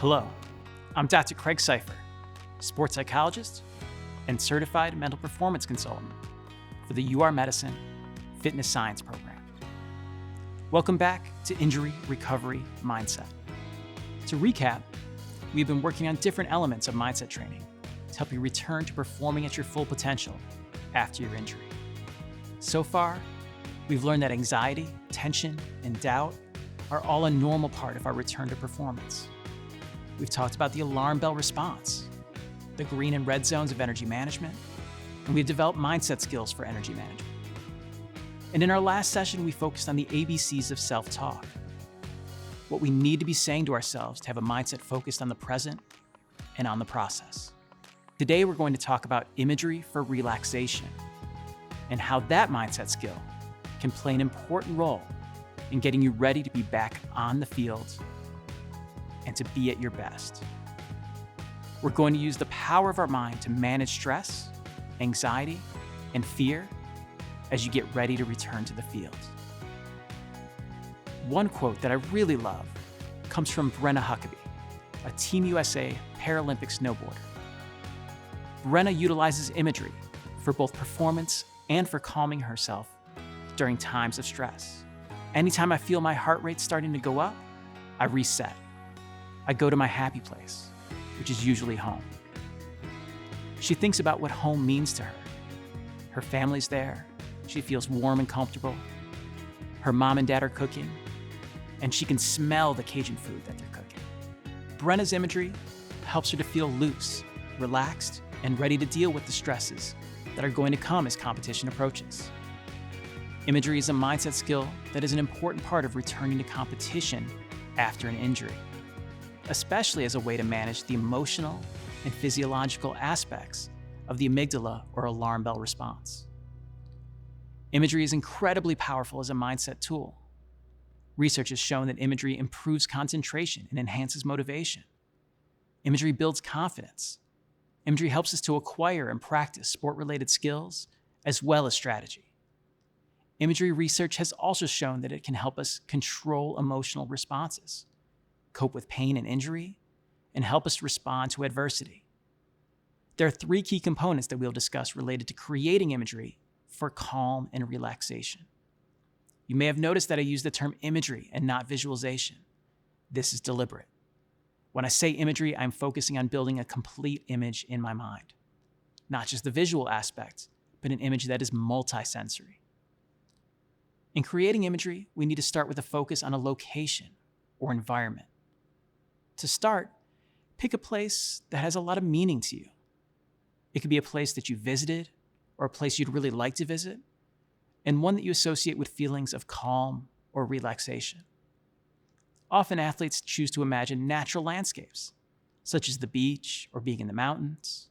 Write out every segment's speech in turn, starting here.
Hello, I'm Dr. Craig Seifer, sports psychologist and certified mental performance consultant for the UR Medicine Fitness Science Program. Welcome back to Injury Recovery Mindset. To recap, we've been working on different elements of mindset training to help you return to performing at your full potential after your injury. So far, we've learned that anxiety, tension, and doubt are all a normal part of our return to performance. We've talked about the alarm bell response, the green and red zones of energy management, and we've developed mindset skills for energy management. And in our last session, we focused on the ABCs of self-talk, what we need to be saying to ourselves to have a mindset focused on the present and on the process. Today, we're going to talk about imagery for relaxation and how that mindset skill can play an important role in getting you ready to be back on the field and to be at your best. We're going to use the power of our mind to manage stress, anxiety, and fear as you get ready to return to the field. One quote that I really love comes from Brenna Huckabee, a Team USA Paralympic snowboarder. Brenna utilizes imagery for both performance and for calming herself during times of stress. Anytime I feel my heart rate starting to go up, I reset. I go to my happy place, which is usually home. She thinks about what home means to her. Her family's there. She feels warm and comfortable. Her mom and dad are cooking, and she can smell the Cajun food that they're cooking. Brenna's imagery helps her to feel loose, relaxed, and ready to deal with the stresses that are going to come as competition approaches. Imagery is a mindset skill that is an important part of returning to competition after an injury, especially as a way to manage the emotional and physiological aspects of the amygdala or alarm bell response. Imagery is incredibly powerful as a mindset tool. Research has shown that imagery improves concentration and enhances motivation. Imagery builds confidence. Imagery helps us to acquire and practice sport-related skills as well as strategy. Imagery research has also shown that it can help us control emotional responses, cope with pain and injury, and help us respond to adversity. There are three key components that we'll discuss related to creating imagery for calm and relaxation. You may have noticed that I use the term imagery and not visualization. This is deliberate. When I say imagery, I'm focusing on building a complete image in my mind. Not just the visual aspect, but an image that is multisensory. In creating imagery, we need to start with a focus on a location or environment. To start, pick a place that has a lot of meaning to you. It could be a place that you visited or a place you'd really like to visit, and one that you associate with feelings of calm or relaxation. Often athletes choose to imagine natural landscapes, such as the beach or being in the mountains.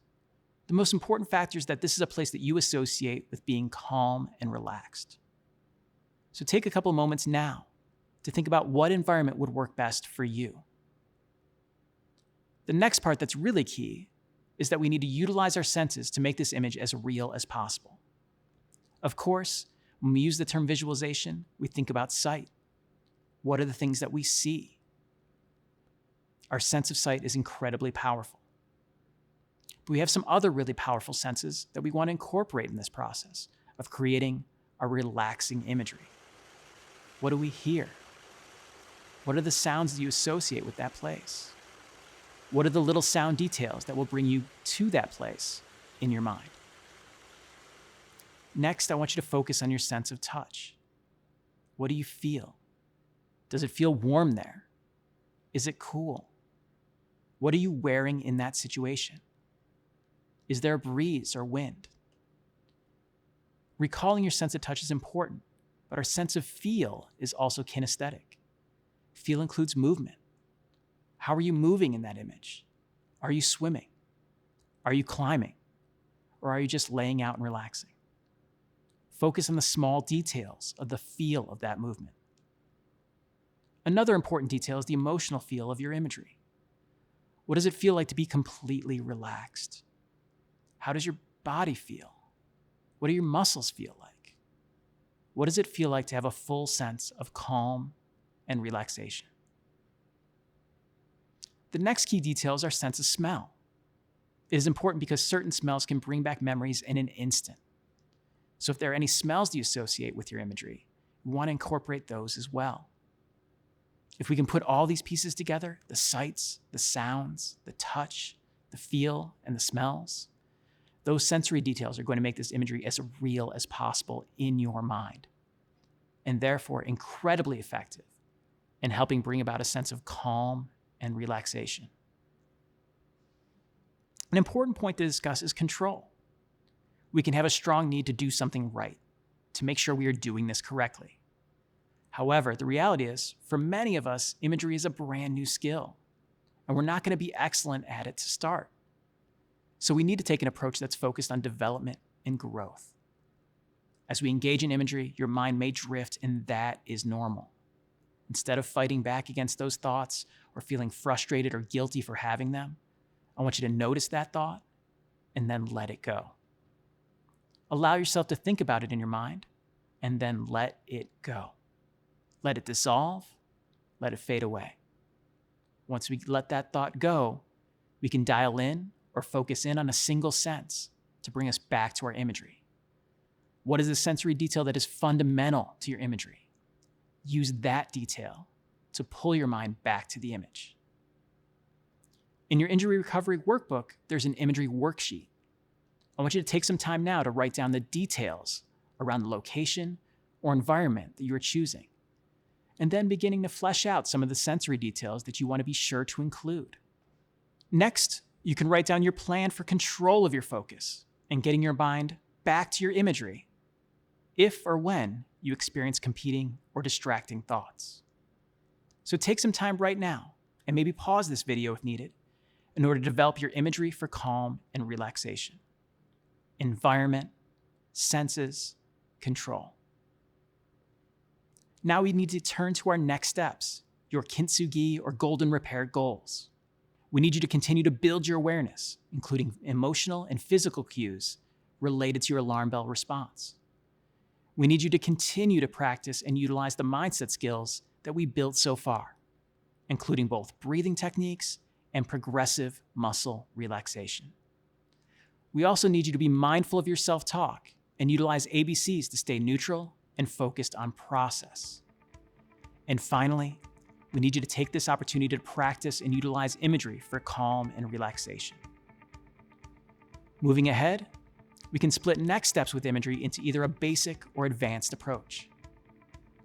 The most important factor is that this is a place that you associate with being calm and relaxed. So take a couple moments now to think about what environment would work best for you. The next part that's really key is that we need to utilize our senses to make this image as real as possible. Of course, when we use the term visualization, we think about sight. What are the things that we see? Our sense of sight is incredibly powerful. But we have some other really powerful senses that we want to incorporate in this process of creating a relaxing imagery. What do we hear? What are the sounds that you associate with that place? What are the little sound details that will bring you to that place in your mind? Next, I want you to focus on your sense of touch. What do you feel? Does it feel warm there? Is it cool? What are you wearing in that situation? Is there a breeze or wind? Recalling your sense of touch is important, but our sense of feel is also kinesthetic. Feel includes movement. How are you moving in that image? Are you swimming? Are you climbing? Or are you just laying out and relaxing? Focus on the small details of the feel of that movement. Another important detail is the emotional feel of your imagery. What does it feel like to be completely relaxed? How does your body feel? What do your muscles feel like? What does it feel like to have a full sense of calm and relaxation? The next key detail is our sense of smell. It is important because certain smells can bring back memories in an instant. So if there are any smells you associate with your imagery, we want to incorporate those as well. If we can put all these pieces together, the sights, the sounds, the touch, the feel, and the smells, those sensory details are going to make this imagery as real as possible in your mind, and therefore incredibly effective in helping bring about a sense of calm and relaxation. An important point to discuss is control. We can have a strong need to do something right, to make sure we are doing this correctly. However, the reality is, for many of us, imagery is a brand new skill, and we're not going to be excellent at it to start. So we need to take an approach that's focused on development and growth. As we engage in imagery, your mind may drift, and that is normal. Instead of fighting back against those thoughts or feeling frustrated or guilty for having them, I want you to notice that thought and then let it go. Allow yourself to think about it in your mind and then let it go. Let it dissolve, let it fade away. Once we let that thought go, we can dial in or focus in on a single sense to bring us back to our imagery. What is the sensory detail that is fundamental to your imagery? Use that detail to pull your mind back to the image. In your injury recovery workbook, there's an imagery worksheet. I want you to take some time now to write down the details around the location or environment that you are choosing, and then beginning to flesh out some of the sensory details that you want to be sure to include. Next, you can write down your plan for control of your focus and getting your mind back to your imagery if or when you experience competing or distracting thoughts. So take some time right now and maybe pause this video if needed in order to develop your imagery for calm and relaxation. Environment, senses, control. Now we need to turn to our next steps, your kintsugi or golden repair goals. We need you to continue to build your awareness, including emotional and physical cues related to your alarm bell response. We need you to continue to practice and utilize the mindset skills that we built so far, including both breathing techniques and progressive muscle relaxation. We also need you to be mindful of your self-talk and utilize ABCs to stay neutral and focused on process. And finally, we need you to take this opportunity to practice and utilize imagery for calm and relaxation. Moving ahead, we can split next steps with imagery into either a basic or advanced approach.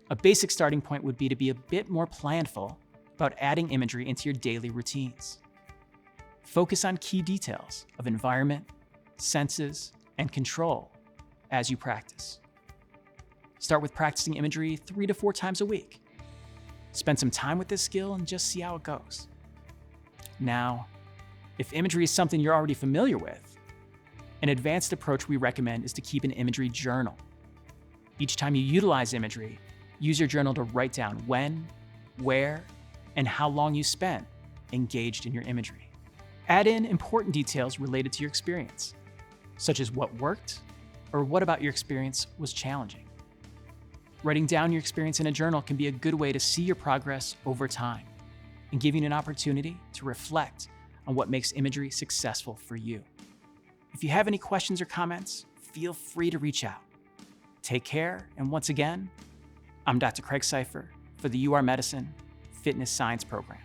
A basic starting point would be to be a bit more planful about adding imagery into your daily routines. Focus on key details of environment, senses, and control as you practice. Start with practicing imagery 3 to 4 times a week. Spend some time with this skill and just see how it goes. Now, if imagery is something you're already familiar with, an advanced approach we recommend is to keep an imagery journal. Each time you utilize imagery, use your journal to write down when, where, and how long you spent engaged in your imagery. Add in important details related to your experience, such as what worked or what about your experience was challenging. Writing down your experience in a journal can be a good way to see your progress over time and give you an opportunity to reflect on what makes imagery successful for you. If you have any questions or comments, feel free to reach out. Take care, and once again, I'm Dr. Craig Seifer for the UR Medicine Fitness Science Program.